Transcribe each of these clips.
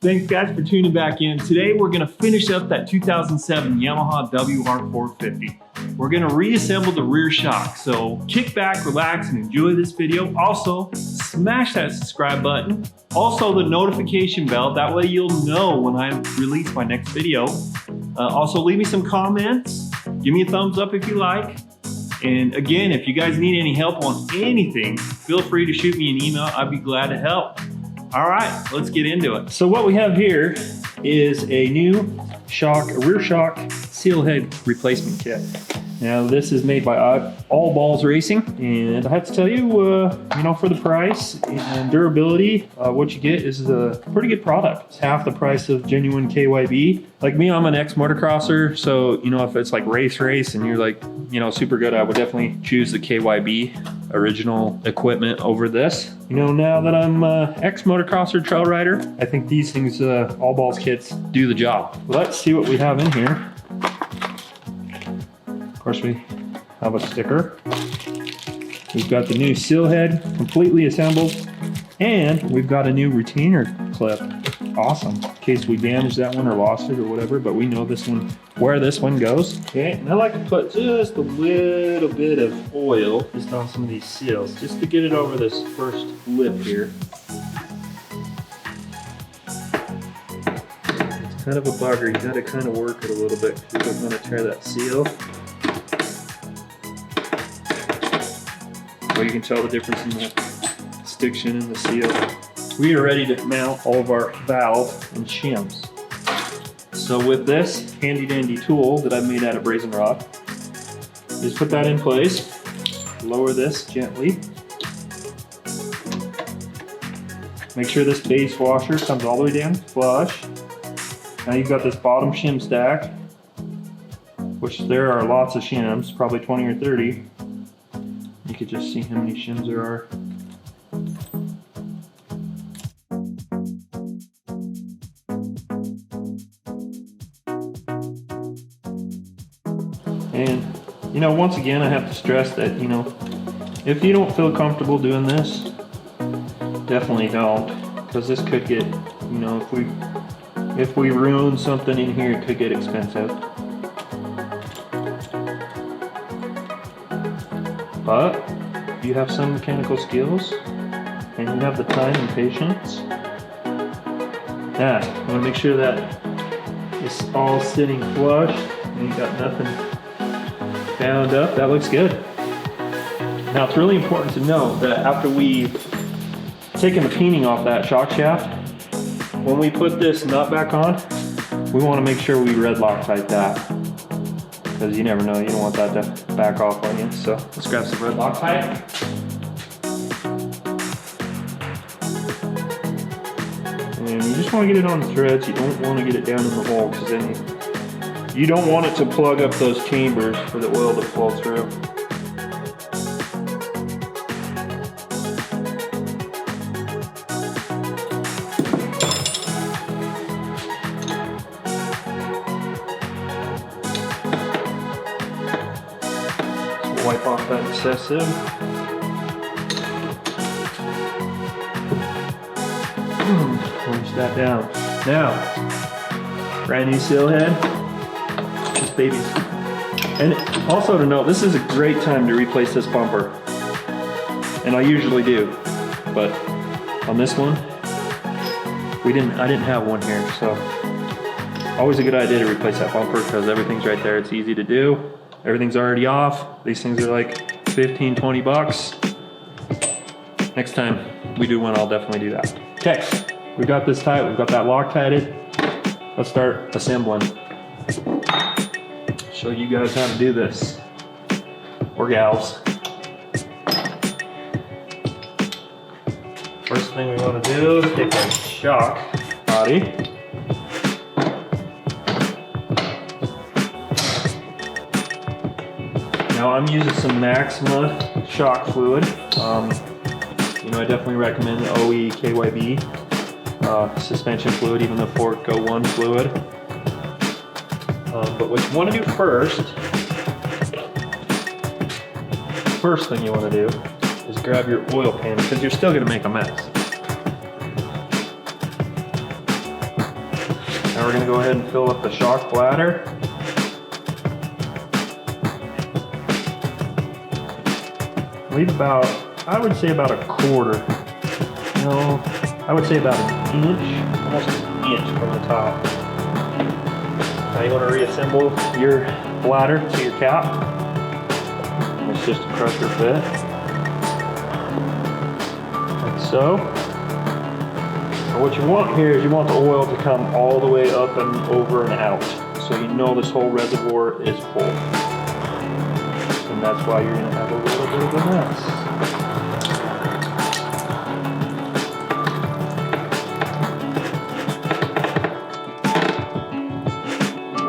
Thanks guys for tuning back in. Today we're gonna finish up that 2007 Yamaha WR450. We're gonna reassemble the rear shock. So kick back, relax, and enjoy this video. Also, smash that subscribe button. Also the notification bell, that way you'll know when I release my next video. Also leave me some comments. Give me a thumbs up if you like. And again, if you guys need any help on anything, feel free to shoot me an email. I'd be glad to help. All right, let's get into it. So what we have here is a new shock, a rear shock seal head replacement kit. Now this is made by All Balls Racing, and I have to tell you, for the price and durability, what you get is a pretty good product. It's half the price of genuine KYB. Like me, I'm an ex-motocross-er, so if it's like race and you're like, super good, I would definitely choose the KYB original equipment over this. Now that I'm ex-motocrosser trail rider, I think these things, All Balls kits, do the job. Let's see what we have in here. Of course, we have a sticker. We've got the new seal head completely assembled, and we've got a new retainer clip. Awesome. In case we damaged that one or lost it or whatever, but we know this one, where this one goes. Okay, and I like to put just a little bit of oil just on some of these seals, just to get it over this first lip here. It's kind of a bugger. You gotta kind of work it a little bit because you don't want to tear that seal. So you can tell the difference in the stiction and the seal. We are ready to mount all of our valves and shims. So with this handy dandy tool that I've made out of brazen rod, just put that in place, lower this gently. Make sure this base washer comes all the way down flush. Now you've got this bottom shim stack, which there are lots of shims, probably 20 or 30. You could just see how many shims there are. And once again, I have to stress that if you don't feel comfortable doing this, definitely don't, because this could get, if we ruin something in here, it could get expensive. But if you have some mechanical skills and you have the time and patience, you want to make sure that it's all sitting flush and you got nothing bound up. That looks good. Now it's really important to know that after we've taken the peening off that shock shaft, when we put this nut back on, we want to make sure we red Loctite that, because you never know, you don't want that to back off on you. So let's grab some red Loctite. And you just want to get it on the threads. You don't want to get it down in the hole, because then you don't want it to plug up those chambers for the oil to flow through. So wipe off that excessive. Punch that down. Now, brand new seal head. Babies. And also to note, this is a great time to replace this bumper, and I usually do, but on this one I didn't have one here, so always a good idea to replace that bumper, because everything's right there. It's easy to do, everything's already off. These things are like 15-20 bucks. Next time we do one, I'll definitely do that. Okay, we got this tight, we've got that Loctited. Let's start assembling. Show you guys how to do this, or gals. First thing we want to do is take our shock body, now I'm using some Maxima shock fluid. I definitely recommend the OE KYB suspension fluid, even the Forco 1 fluid. But what you want to do first thing you want to do is grab your oil pan, because you're still going to make a mess. Now we're going to go ahead and fill up the shock bladder. Leave about, I would say about a quarter. No, I would say about an inch, almost an inch from the top. Now you want to reassemble your bladder to your cap. It's just a crusher fit, like so. And what you want here is you want the oil to come all the way up and over and out, so you know this whole reservoir is full. And that's why you're going to have a little bit of a mess.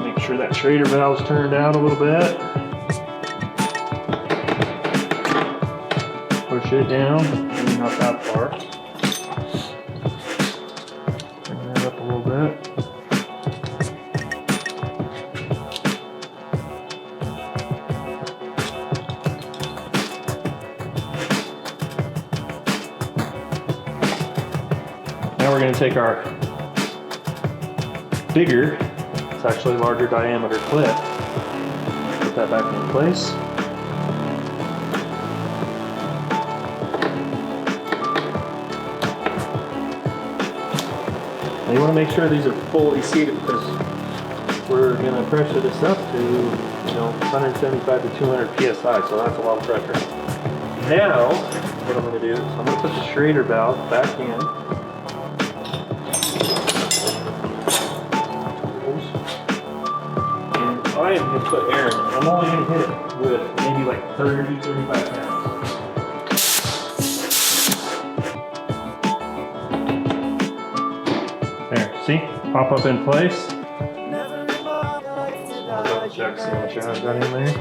Make sure that Schrader valve's turned out a little bit. Push it down, maybe not that far. Bring that up a little bit. Now we're going to take our bigger, it's actually a larger diameter clip, put that back in place. Now you want to make sure these are fully seated because we're going to pressure this up to 175 to 200 psi, so that's a lot of pressure. Now, what I'm going to do is I'm going to put the Schrader valve back in. I am going to put air in it. I'm only going to hit it with maybe like 30, 35 pounds. There, see? Pop up in place. I'll double check, see how much air I've got in there.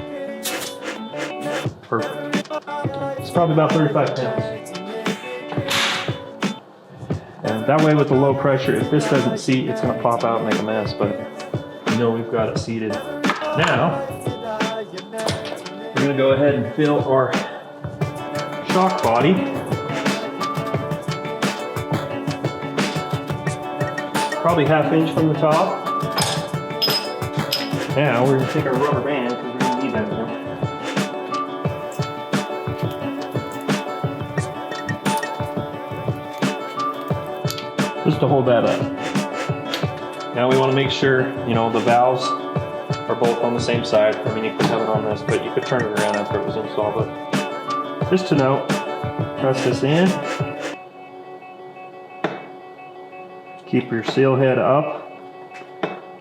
Perfect. It's probably about 35 pounds. And that way with the low pressure, if this doesn't seat, it's going to pop out and make a mess, but you know we've got it seated. Now, we're going to go ahead and fill our shock body. Probably ½ inch from the top. Now, we're going to take our rubber band, because we're going to need that now. Just to hold that up. Now we want to make sure, the valves are both on the same side. I mean, you could have it on this, but you could turn it around after it was installed. But just to note, press this in. Keep your seal head up.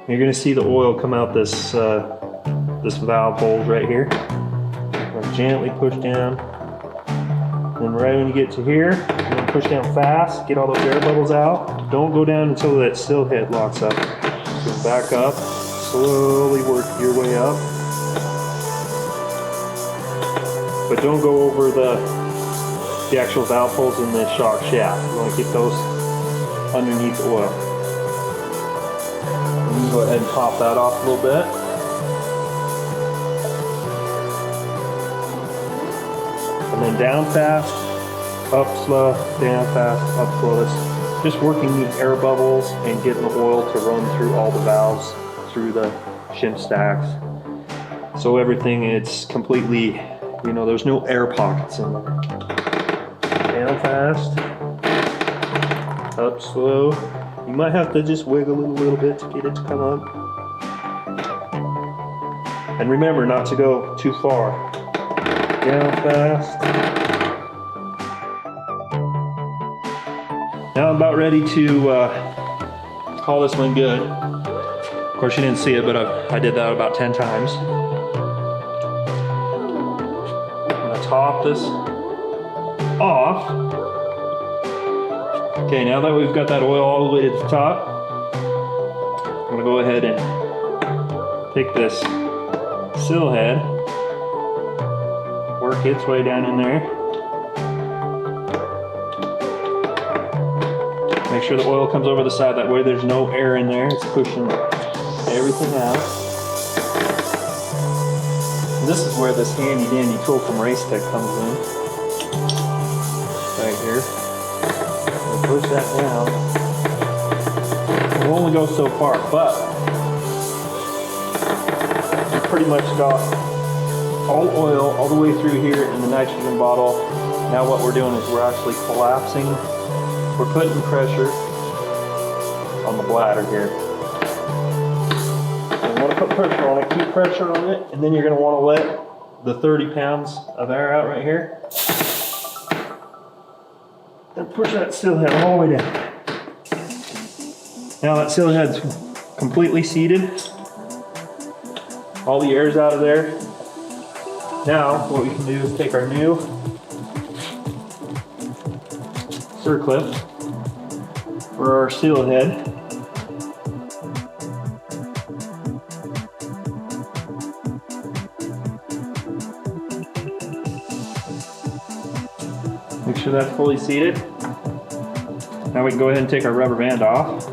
You're going to see the oil come out this this valve bulge right here. Gently push down. And right when you get to here, you're going to push down fast, get all those air bubbles out. Don't go down until that seal head locks up. So back up. Slowly work your way up, but don't go over the actual valve holes in the shock shaft. You want to keep those underneath the oil. You can go ahead and top that off a little bit. And then down fast, up slow, down fast, up slow. That's just working these air bubbles and getting the oil to run through all the valves, through the shim stacks, so everything, it's completely, there's no air pockets in there. Down fast, up slow. You might have to just wiggle it a little bit to get it to come up. And remember not to go too far. Down fast. Now I'm about ready to call this one good. Of course you didn't see it, but I did that about 10 times. I'm going to top this off. Okay, now that we've got that oil all the way to the top, I'm going to go ahead and take this seal head, work its way down in there. Make sure the oil comes over the side, that way there's no air in there, it's pushing everything out. And this is where this handy dandy tool from Race Tech comes in. Right here. We'll push that down. only go so far, but you pretty much got all the oil all the way through here in the nitrogen bottle. Now what we're doing is we're actually collapsing. We're putting pressure on the bladder here. So you want to put pressure on it, keep pressure on it, and then you're going to want to let the 30 pounds of air out right here. And push that seal head all the way down. Now that seal head's completely seated. All the air's out of there. Now what we can do is take our new circlip for our seal head. Make sure that's fully seated. Now we can go ahead and take our rubber band off.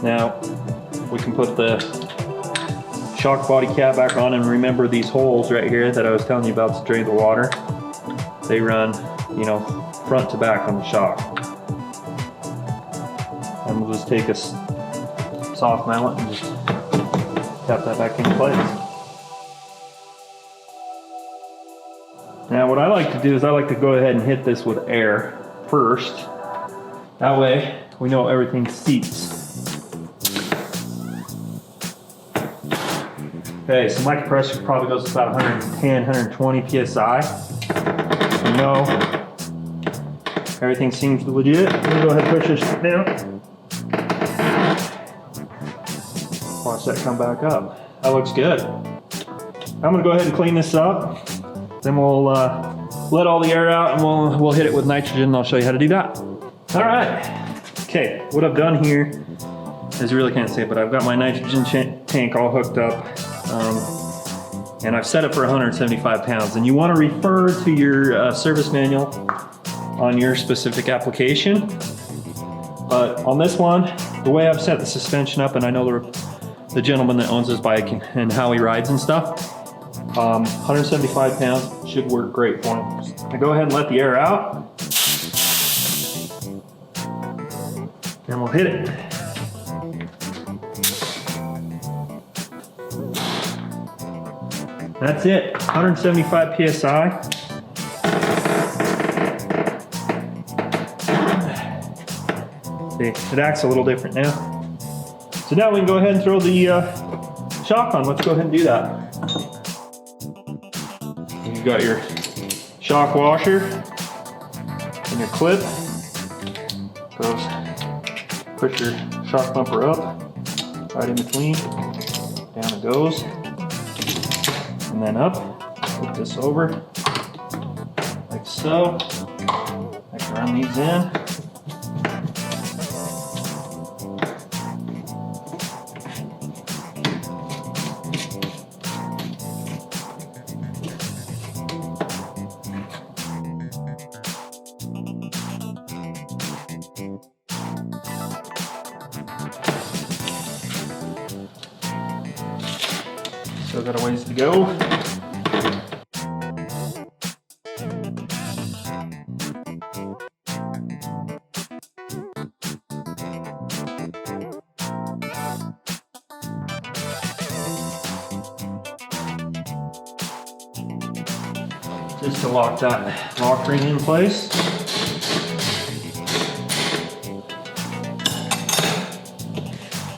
Now we can put the shock body cap back on, and remember these holes right here that I was telling you about to drain the water. They run, you know, front to back on the shock. And we'll just take a soft mallet and just tap that back into place. Now what I like to do is I like to go ahead and hit this with air first. That way we know everything seats. Okay, so my compressor probably goes to about 110, 120 PSI. You know, everything seems legit. I'm gonna go ahead and push this down. Watch that come back up. That looks good. I'm gonna go ahead and clean this up. Then we'll let all the air out and we'll hit it with nitrogen, and I'll show you how to do that. All right. Okay, what I've done here is, you really can't see it, but I've got my nitrogen tank all hooked up. And I've set it for 175 pounds. And you want to refer to your service manual on your specific application. But on this one, the way I've set the suspension up, and I know the gentleman that owns this bike and how he rides and stuff, 175 pounds should work great for him. Now go ahead and let the air out. And we'll hit it. That's it, 175 PSI. See, it acts a little different now. So now we can go ahead and throw the shock on. Let's go ahead and do that. You've got your shock washer and your clip. Push your shock bumper up, right in between, down it goes. And then up, flip this over, like so. I can run these in. Still got a ways to go. Just to lock that lock ring in place.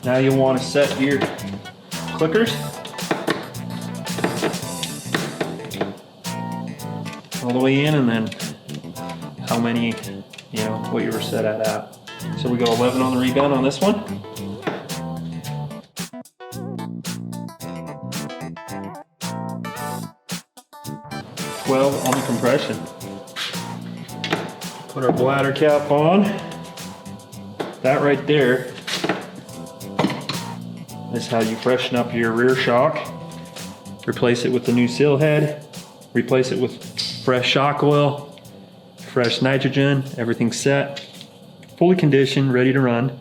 Now you'll want to set your clickers. All the way in, and then how many, you know, what you were set at. So we go 11 on the rebound on this one. 12 on the compression. Put our bladder cap on. That right there is how you freshen up your rear shock. Replace it with the new seal head. Replace it with fresh shock oil, fresh nitrogen, everything's set, fully conditioned, ready to run.